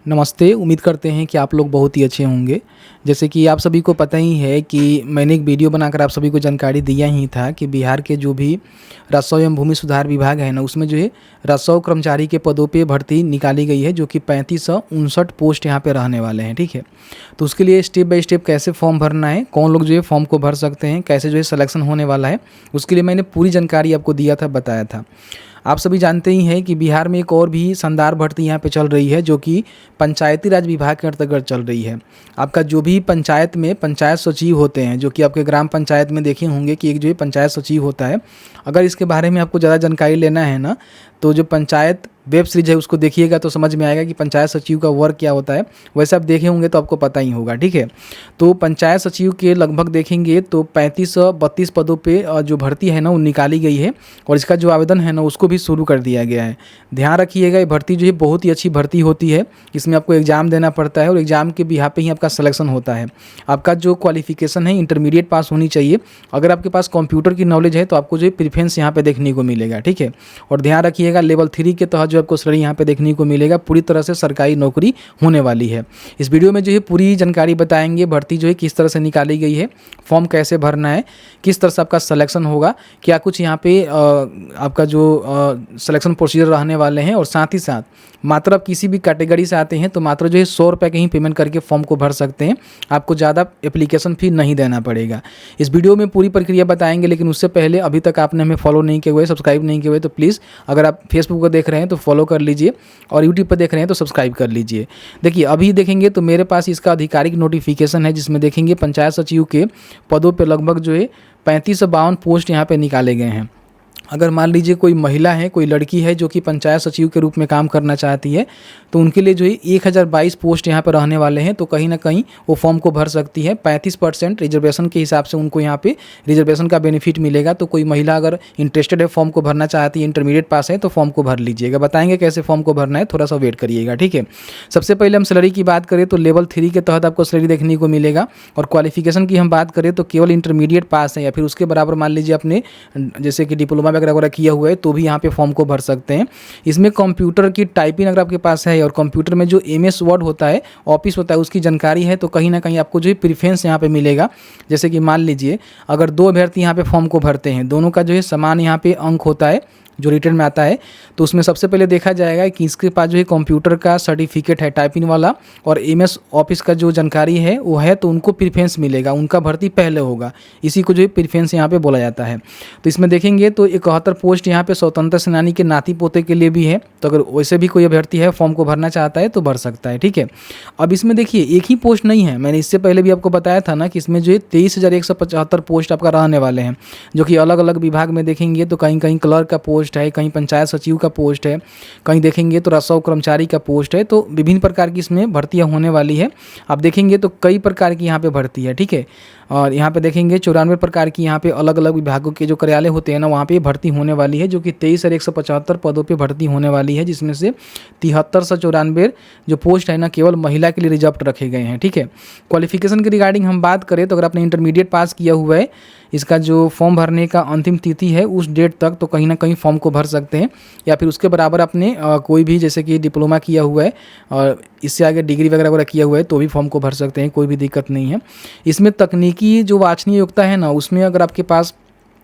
नमस्ते। उम्मीद करते हैं कि आप लोग बहुत ही अच्छे होंगे। जैसे कि आप सभी को पता ही है कि मैंने एक वीडियो बनाकर आप सभी को जानकारी दिया ही था कि बिहार के जो भी राजस्व एवं भूमि सुधार विभाग है ना, उसमें जो है राजस्व कर्मचारी के पदों पे भर्ती निकाली गई है, जो कि 3559 पोस्ट यहाँ पे रहने वाले हैं। ठीक है, तो उसके लिए स्टेप बाय स्टेप कैसे फॉर्म भरना है, कौन लोग जो है फॉर्म को भर सकते हैं, कैसे जो है सिलेक्शन होने वाला है, उसके लिए मैंने पूरी जानकारी आपको दिया था, बताया था। आप सभी जानते ही हैं कि बिहार में एक और भी शानदार भर्ती यहाँ पे चल रही है, जो कि पंचायती राज विभाग के अंतर्गत चल रही है। आपका जो भी पंचायत में पंचायत सचिव होते हैं, जो कि आपके ग्राम पंचायत में देखे होंगे कि एक जो है पंचायत सचिव होता है। अगर इसके बारे में आपको ज़्यादा जानकारी लेना है ना, तो जो पंचायत वेब सीरीज है उसको देखिएगा तो समझ में आएगा कि पंचायत सचिव का वर्क क्या होता है। वैसे आप देखे होंगे तो आपको पता ही होगा। ठीक है, तो पंचायत सचिव के लगभग देखेंगे तो 3532 पदों पे जो भर्ती है ना वो निकाली गई है, और इसका जो आवेदन है ना उसको भी शुरू कर दिया गया है। ध्यान रखिएगा, ये भर्ती जो है बहुत ही अच्छी भर्ती होती है। इसमें आपको एग्जाम देना पड़ता है और एग्जाम के बिहार पे ही आपका सिलेक्शन होता है। आपका जो क्वालिफिकेशन है इंटरमीडिएट पास होनी चाहिए। अगर आपके पास कंप्यूटर की नॉलेज है तो आपको जो है प्रेफरेंस यहाँ पे देखने को मिलेगा। ठीक है, और ध्यान रखिएगा लेवल 3 के तहत जो आपको सैलरी यहाँ पे देखने को मिलेगा। पूरी तरह से सरकारी नौकरी होने वाली है। इस वीडियो में जो है पूरी जानकारी बताएंगे, भर्ती जो है किस तरह से निकाली गई है, फॉर्म कैसे भरना है, किस तरह से आपका सिलेक्शन होगा, क्या कुछ यहाँ पे आपका जो सिलेक्शन प्रोसीजर रहने वाले हैं, और साथ ही साथ मात्र आप किसी भी कैटेगरी से आते हैं तो मात्र जो है 100 रुपये के ही पेमेंट करके फॉर्म को भर सकते हैं। आपको ज़्यादा एप्लीकेशन फी नहीं देना पड़ेगा। इस वीडियो में पूरी प्रक्रिया बताएंगे, लेकिन उससे पहले अभी तक आपने हमें फॉलो नहीं किए हुए, सब्सक्राइब नहीं किए हुए, तो प्लीज़ अगर आप फेसबुक पर देख रहे हैं तो फॉलो कर लीजिए, और यूट्यूब पर देख रहे हैं तो सब्सक्राइब कर लीजिए। देखिए, अभी देखेंगे तो मेरे पास इसका आधिकारिक नोटिफिकेशन है, जिसमें देखेंगे पंचायत सचिव के पदों पर लगभग जो है 3552 पोस्ट यहाँ पे निकाले गए हैं। अगर मान लीजिए कोई महिला है, कोई लड़की है जो कि पंचायत सचिव के रूप में काम करना चाहती है, तो उनके लिए जो है 1022 पोस्ट यहाँ पर रहने वाले हैं। तो कहीं ना कहीं वो फॉर्म को भर सकती है। 35% रिजर्वेशन के हिसाब से उनको यहाँ पे रिजर्वेशन का बेनिफिट मिलेगा। तो कोई महिला अगर इंटरेस्टेड है, फॉर्म को भरना चाहती है, इंटरमीडिएट पास है, तो फॉर्म को भर लीजिएगा। बताएंगे कैसे फॉर्म को भरना है, थोड़ा सा वेट करिएगा। ठीक है, सबसे पहले हम सैलरी की बात करें तो लेवल 3 के तहत आपको सैलरी देखने को मिलेगा। और क्वालिफिकेशन की हम बात करें तो केवल इंटरमीडिएट पास है या फिर उसके बराबर मान लीजिए आपने जैसे कि डिप्लोमा वगैरह किया हुआ है तो भी यहाँ पे फॉर्म को भर सकते हैं। इसमें कंप्यूटर की टाइपिंग अगर आपके पास है, और कंप्यूटर में जो MS वर्ड होता है, ऑफिस होता है, उसकी जानकारी है, तो कहीं ना कहीं आपको जो है प्रेफरेंस यहाँ पे मिलेगा। जैसे कि मान लीजिए अगर 2 अभ्यर्थी यहाँ पे फॉर्म को भरते हैं, दोनों का जो है समान यहाँ पे अंक होता है जो रिटर्न में आता है, तो उसमें सबसे पहले देखा जाएगा कि इसके पास जो है कंप्यूटर का सर्टिफिकेट है टाइपिंग वाला, और MS ऑफिस का जो जानकारी है वो है, तो उनको प्रेफरेंस मिलेगा, उनका भर्ती पहले होगा। इसी को जो है प्रेफरेंस यहाँ पे बोला जाता है। तो इसमें देखेंगे तो 71 पोस्ट यहाँ पे स्वतंत्र सेनानी के नाती पोते के लिए भी है। तो अगर वैसे भी कोई अभ्यर्थी है फॉर्म को भरना चाहता है तो भर सकता है। ठीक है, अब इसमें देखिए एक ही पोस्ट नहीं है, मैंने इससे पहले भी आपको बताया था ना कि इसमें जो है 23,175 पोस्ट आपका रहने वाले हैं, जो कि अलग अलग विभाग में देखेंगे तो कहीं कहीं क्लर्क का पोस्ट है, कहीं पंचायत सचिव का पोस्ट है, कहीं देखेंगे तो राजस्व कर्मचारी का पोस्ट है। तो विभिन्न प्रकार की इसमें भर्तियां होने वाली है। आप देखेंगे तो कई प्रकार की यहाँ पे भर्ती है। ठीक है, और यहाँ पे देखेंगे 94 प्रकार की यहाँ पे अलग अलग विभागों के जो कार्यालय होते हैं ना, वहाँ पे भर्ती होने वाली है, जो कि 23,175 पदों पे भर्ती होने वाली है, जिसमें से 7394 जो पोस्ट है ना केवल महिला के लिए रिजर्व रखे गए हैं। ठीक है, क्वालिफिकेशन के रिगार्डिंग हम बात करें तो अगर आपने इंटरमीडिएट पास किया हुआ है, इसका जो फॉर्म भरने का अंतिम तिथि है उस डेट तक तो कहीं ना कहीं फॉर्म को भर सकते हैं, या फिर उसके बराबर आपने कोई भी जैसे कि डिप्लोमा किया हुआ है और इससे आगे डिग्री वगैरह किया हुआ है तो भी फॉर्म को भर सकते हैं, कोई भी दिक्कत नहीं है। इसमें तकनीकी जो वांछनीय योग्यता है ना, उसमें अगर आपके पास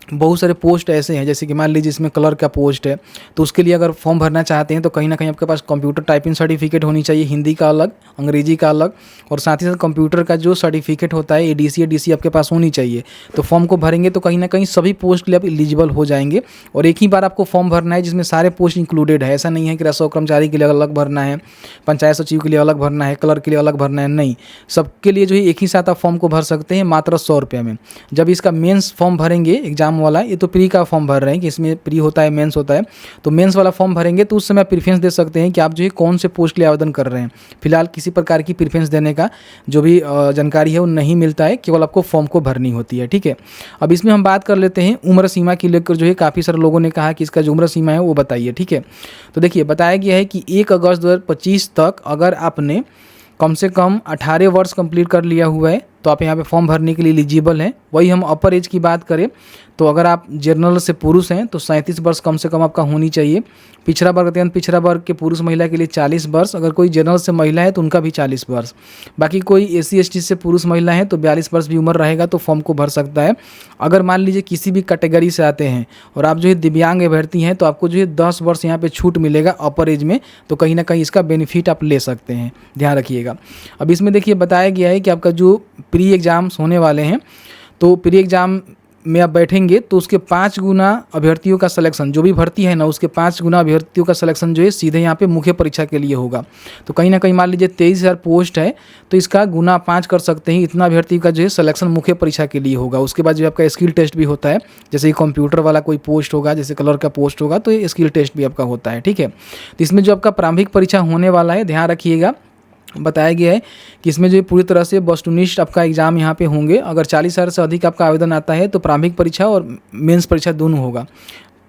बहुत सारे पोस्ट ऐसे हैं, जैसे कि मान लीजिए इसमें क्लर्क का पोस्ट है, तो उसके लिए अगर फॉर्म भरना चाहते हैं तो कहीं ना कहीं आपके पास कंप्यूटर टाइपिंग सर्टिफिकेट होनी चाहिए, हिंदी का अलग, अंग्रेजी का अलग, और साथ ही साथ कंप्यूटर का जो सर्टिफिकेट होता है ADC DC आपके पास होनी चाहिए। तो फॉर्म को भरेंगे तो कहीं ना कहीं सभी पोस्ट के लिए आप एलिजिबल हो जाएंगे, और एक ही बार आपको फॉर्म भरना है जिसमें सारे पोस्ट इंक्लूडेड है। ऐसा नहीं है कि राजस्व कर्मचारी के लिए अलग भरना है, पंचायत सचिव के लिए अलग भरना है, क्लर्क के लिए अलग भरना है, नहीं, सबके लिए जो है एक ही साथ आप फॉर्म को भर सकते हैं मात्र 100 रुपये में। जब इसका मेंस फॉर्म भरेंगे एग्जाम वाला, ये तो प्री का फॉर्म भर रहे हैं कि इसमें प्री होता है, मेंस होता है, तो मेंस वाला फॉर्म भरेंगे तो उस समय प्रेफरेंस दे सकते हैं कि आप जो है कौन से पोस्ट के लिए आवेदन कर रहे हैं। फिलहाल किसी प्रकार की प्रेफरेंस देने का जो भी जानकारी है वो नहीं मिलता है, केवल आपको फॉर्म को भरनी होती है। ठीक है, अब इसमें हम बात कर लेते हैं उम्र सीमा की लेकर, जो है काफ़ी सारे लोगों ने कहा कि इसका जो उम्र सीमा है वो बताइए। ठीक है, तो देखिए बताया गया है कि 1 अगस्त 2025 तक अगर आपने कम से कम 18 वर्ष कंप्लीट कर लिया हुआ है तो आप यहाँ पे फॉर्म भरने के लिए एलिजिबल हैं। वही हम अपर एज की बात करें तो अगर आप जनरल से पुरुष हैं तो 37 वर्ष कम से कम आपका होनी चाहिए। पिछड़ा वर्ग अत्यंत पिछड़ा वर्ग के पुरुष महिला के लिए 40 वर्ष, अगर कोई जनरल से महिला है तो उनका भी 40 वर्ष। बाकी कोई SC ST से पुरुष महिला है तो 42 वर्ष भी उम्र रहेगा तो फॉर्म को भर सकता है। अगर मान लीजिए किसी भी कैटेगरी से आते हैं और आप जो है दिव्यांग अभ्यर्थी हैं तो आपको जो है 10 वर्ष यहाँ पे छूट मिलेगा अपर एज में, तो कहीं ना कहीं इसका बेनिफिट आप ले सकते हैं, ध्यान रखिएगा। अब इसमें देखिए बताया गया है कि आपका जो प्री एग्ज़ाम्स होने वाले हैं तो प्री एग्ज़ाम में आप बैठेंगे तो उसके 5 गुना अभ्यर्थियों का सिलेक्शन, जो भी भर्ती है ना उसके 5 गुना अभ्यर्थियों का सिलेक्शन जो है सीधे यहाँ पे मुख्य परीक्षा के लिए होगा। तो कहीं ना कहीं मान लीजिए 23,000 पोस्ट है तो इसका गुना 5 कर सकते हैं, इतना अभ्यर्थी का जो है सिलेक्शन मुख्य परीक्षा के लिए होगा। उसके बाद जो आपका स्किल टेस्ट भी होता है, जैसे कंप्यूटर वाला कोई पोस्ट होगा, जैसे कलर का पोस्ट होगा तो ये स्किल टेस्ट भी आपका होता है, ठीक है। तो इसमें जो आपका प्रारंभिक परीक्षा होने वाला है, ध्यान रखिएगा, बताया गया है कि इसमें जो पूरी तरह से वस्तुनिष्ठ आपका एग्ज़ाम यहाँ पे होंगे। अगर 40,000 से अधिक आपका आवेदन आता है तो प्रारंभिक परीक्षा और मेंस परीक्षा दोनों होगा।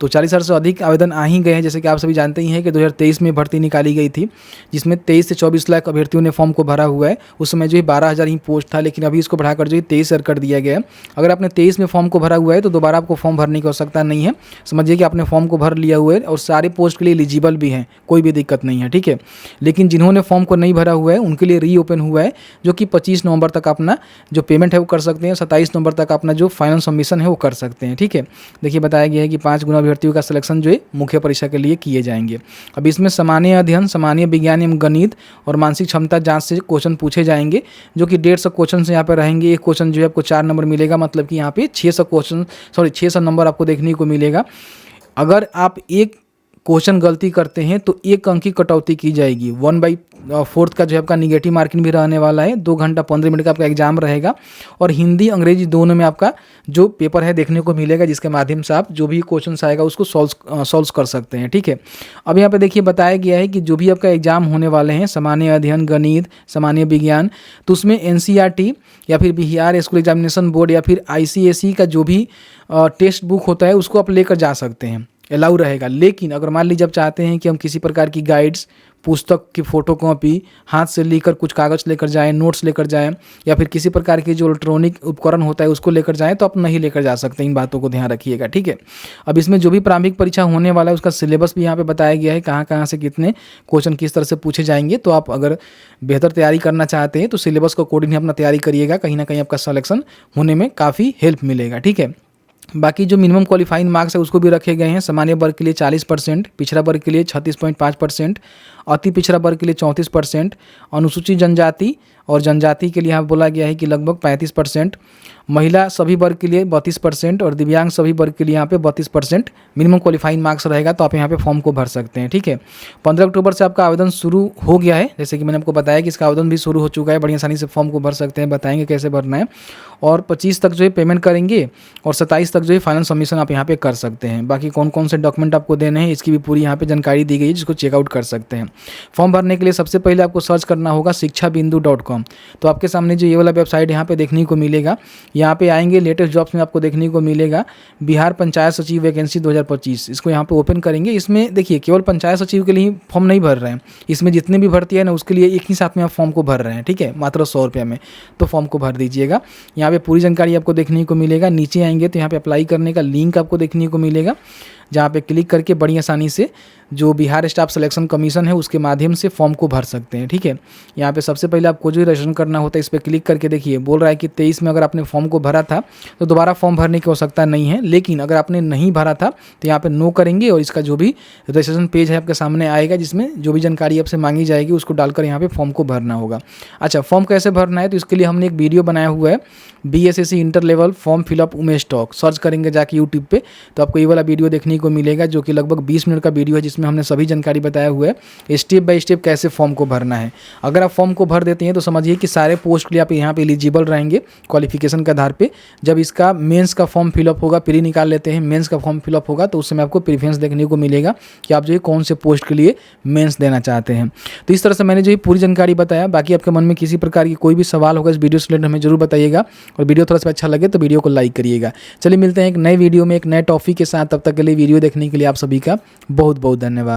तो 40,000 से अधिक आवेदन आ ही गए हैं। जैसे कि आप सभी जानते ही हैं कि 2023 में भर्ती निकाली गई थी जिसमें 23 से 24 लाख अभ्यर्थियों ने फॉर्म को भरा हुआ है। उस समय जो है 12,000 ही पोस्ट था, लेकिन अभी इसको बढ़ाकर जो है 23,000 कर दिया गया है। अगर आपने 23 में फॉर्म को भरा हुआ है तो दोबारा आपको फॉर्म भरने की आवश्यकता नहीं है। समझिए कि आपने फॉर्म को भर लिया हुआ है और सारे पोस्ट के लिए एलिजिबल भी हैं, कोई भी दिक्कत नहीं है, ठीक है। लेकिन जिन्होंने फॉर्म को नहीं भरा हुआ है उनके लिए रीओपन हुआ है, जो कि 25 नवंबर तक अपना जो पेमेंट है वो कर सकते हैं, 27 नवंबर तक अपना जो फाइनल सबमिशन है वो कर सकते हैं, ठीक है। देखिए बताया गया है कि 5 गुना अभ्यर्थियों का सिलेक्शन मुख्य परीक्षा के लिए किए जाएंगे। अब इसमें सामान्य अध्ययन, सामान्य विज्ञान एवं गणित और मानसिक क्षमता जांच से क्वेश्चन पूछे जाएंगे, जो कि 150 क्वेश्चन यहाँ पे रहेंगे। एक क्वेश्चन जो है आपको 4 नंबर मिलेगा, मतलब कि यहाँ पे 600 नंबर आपको देखने को मिलेगा। अगर आप एक क्वेश्चन गलती करते हैं तो 1 अंक की कटौती की जाएगी। 1/4 का जो है आपका निगेटिव मार्किंग भी रहने वाला है। 2 घंटा 15 मिनट का आपका एग्जाम रहेगा और हिंदी अंग्रेजी दोनों में आपका जो पेपर है देखने को मिलेगा, जिसके माध्यम से आप जो भी क्वेश्चन आएगा उसको सॉल्व कर सकते हैं, ठीक है। अब यहाँ पे देखिए बताया गया है कि जो भी आपका एग्जाम होने वाले हैं, सामान्य अध्ययन, गणित, सामान्य विज्ञान, तो उसमें NCERT या फिर बिहार स्कूल एग्जामिनेशन बोर्ड या फिर ICSE का जो भी टेक्स्ट बुक होता है उसको आप लेकर जा सकते हैं, अलाउ रहेगा। लेकिन अगर मान लीजिए आप चाहते हैं कि हम किसी प्रकार की गाइड्स, पुस्तक की फ़ोटोकॉपी, हाथ से लेकर कुछ कागज़ लेकर जाएं, नोट्स लेकर जाएं, या फिर किसी प्रकार की जो इलेक्ट्रॉनिक उपकरण होता है उसको लेकर जाएं, तो आप नहीं लेकर जा सकते। इन बातों को ध्यान रखिएगा, ठीक है। अब इसमें जो भी प्रारंभिक परीक्षा होने वाला है उसका सिलेबस भी यहाँ पे बताया गया है, कहाँ कहाँ से कितने क्वेश्चन किस तरह से पूछे जाएंगे। तो आप अगर बेहतर तैयारी करना चाहते हैं तो सिलेबस को अकॉर्डिंग अपना तैयारी करिएगा, कहीं ना कहीं आपका सिलेक्शन होने में काफ़ी हेल्प मिलेगा, ठीक है। बाकी जो मिनिमम क्वालिफाइंग मार्क्स है उसको भी रखे गए हैं। सामान्य वर्ग के लिए 40%, पिछड़ा वर्ग के लिए 36.5%, अति पिछड़ा वर्ग के लिए 34%, अनुसूचित जनजाति और जनजाति के लिए यहाँ बोला गया है कि लगभग 35%, महिला सभी वर्ग के लिए 32% और दिव्यांग सभी वर्ग के लिए यहाँ पे 32% मिनिमम क्वालिफाइंग मार्क्स रहेगा। तो आप यहाँ पे फॉर्म को भर सकते हैं, ठीक है। 15 अक्टूबर से आपका आवेदन शुरू हो गया है, जैसे कि मैंने आपको बताया कि इसका आवेदन भी शुरू हो चुका है। बड़ी आसानी से फॉर्म को भर सकते हैं, बताएंगे कैसे भरना है। और 25 तक जो है पेमेंट करेंगे और 27 तक जो है फाइनल सबमिशन आप यहाँ पे कर सकते हैं। बाकी कौन कौन से डॉक्यूमेंट आपको देने हैं इसकी भी पूरी यहाँ पे जानकारी दी गई है, जिसको चेकआउट कर सकते हैं। फॉर्म भरने के लिए सबसे पहले आपको सर्च करना होगा shikshaBindu.com। तो आपके सामने जो ये वाला वेबसाइट यहाँ पे देखने को मिलेगा, यहाँ पे आएंगे, लेटेस्ट जॉब्स में आपको देखने को मिलेगा बिहार पंचायत सचिव वैकेंसी 2025। इसको यहाँ पे ओपन करेंगे। इसमें देखिए केवल पंचायत सचिव के लिए फॉर्म नहीं भर रहे हैं, इसमें जितने भी भर्ती है ना उसके लिए एक ही साथ में आप फॉर्म को भर रहे हैं, ठीक है, मात्र 100 रुपये में। तो फॉर्म को भर दीजिएगा। यहाँ पे पूरी जानकारी आपको देखने को मिलेगा। नीचे आएंगे तो यहाँ पे अप्लाई करने का लिंक आपको देखने को मिलेगा, जहाँ पे क्लिक करके बड़ी आसानी से जो बिहार स्टाफ सिलेक्शन कमीशन है उसके माध्यम से फॉर्म को भर सकते हैं, ठीक है। यहाँ पे सबसे पहले आपको जो रजिस्ट्रेशन करना होता है इस पर क्लिक करके देखिए, बोल रहा है कि 23 में अगर आपने फॉर्म को भरा था तो दोबारा फॉर्म भरने की आवश्यकता नहीं है। लेकिन अगर आपने नहीं भरा था तो यहाँ पे नो करेंगे और इसका जो भी रजिस्ट्रेशन पेज है आपके सामने आएगा, जिसमें जो भी जानकारी आपसे मांगी जाएगी उसको डालकर यहाँ पे फॉर्म को भरना होगा। अच्छा, फॉर्म कैसे भरना है तो इसके लिए हमने एक वीडियो बनाया हुआ है, BSSC inter level form fill up Umesh talk. Search करेंगे जाके यूट्यूब पे तो आपको ये वाला वीडियो देखने को मिलेगा, जो कि लगभग 20 मिनट का वीडियो है, जिसमें हमने सभी जानकारी बताया हुआ है स्टेप बाय स्टेप कैसे फॉर्म को भरना है। अगर आप फॉर्म को भर देते हैं तो समझिए कि सारे पोस्ट के लिए आप यहाँ पे एलिजिबल रहेंगे क्वालिफिकेशन के आधार पे। जब इसका मेंस का फॉर्म फिलअप होगा, प्री निकाल लेते हैं, मेंस का फॉर्म फिलअप होगा तो उस समय आपको प्रीफरेंस देखने को मिलेगा कि आप जो है कौन से पोस्ट के लिए मेंस देना चाहते हैं। तो इस तरह से मैंने जो है पूरी जानकारी बताया। बाकी आपके मन में किसी प्रकार की कोई भी सवाल होगा इस वीडियो से रिलेटेड हमें जरूर बताइएगा, और वीडियो थोड़ा सा अच्छा लगे तो वीडियो को लाइक करिएगा। चलिए मिलते हैं एक नए वीडियो में एक नए टॉपिक के साथ, तब तक के लिए वीडियो देखने के लिए आप सभी का बहुत बहुत धन्यवाद।